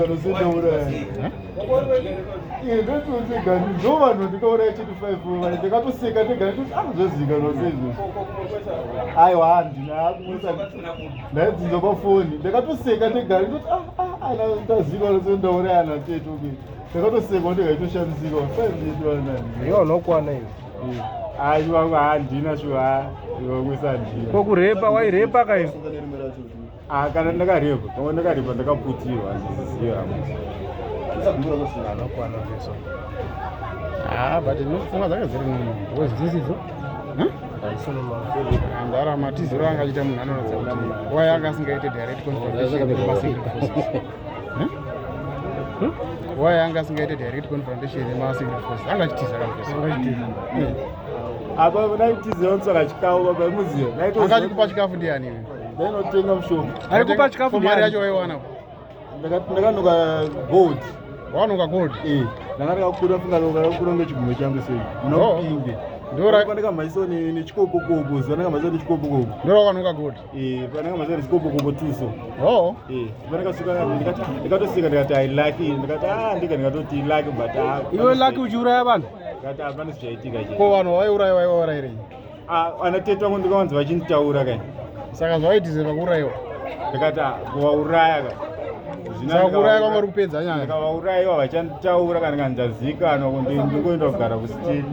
ndazizikano sendauraya ndotoseka ndovanhu ndikauraya chiti 5 ndikatoseka ndega ndikuti anozozikano sezvo aiwa handinaakumwisa ndaidzinza pafoni ndikatoseka ndega ndikuti ndazikano sendauraya natetuke ndakatosekwa ndikaitoshandisika 5 iwo nokwana iwe aiwa handina shuwa iwamwisa handina kokurepa wairepa kaiva kana ndakarepa pamwe ndakarepa ndakaputirwa handiziziva anokwana veso but ndinofunga dzanga dziri wezvisidzo ndarama tiziro angachita munhu anoratidza kuti wai anga asingaite direct confrontation wai anga asingaite direct confrontation nemasecret forces angachitiza kavesa apa naitizira ntsaka chikafu baba muziva angachikupa chikafu ndiani iwe ndainotenga mushonga aikupa chikafu mari yacho waiwana ndakanoka gold wanoka gold ndanga ndakakura funga ndakakura ngechigumo changu sei munopinge ndorakandikamhaiso nechikopokopo zvandakamhaiso nechikopokopo ndorakanuka gold pandakamhaiso nechikopokopo tuso pandakasuka ndikatosika ndikati ailaki ndikati ndika ndikatoti ilaki but iwe laki uchiuraya vanhu ndikati hapana zvichaitika ko vanhu vaiuraya vaivaurayirei ana tete vangu ndikavanzi vachinditaura kai saka zvaitize pakuurayiwa ndikati kuvauraya kai saka kuuraya kwanga uri kupedza nyaya ndikavaurayiwa vachanditaura kana kandazikanwa ndingoenda kugara kusitini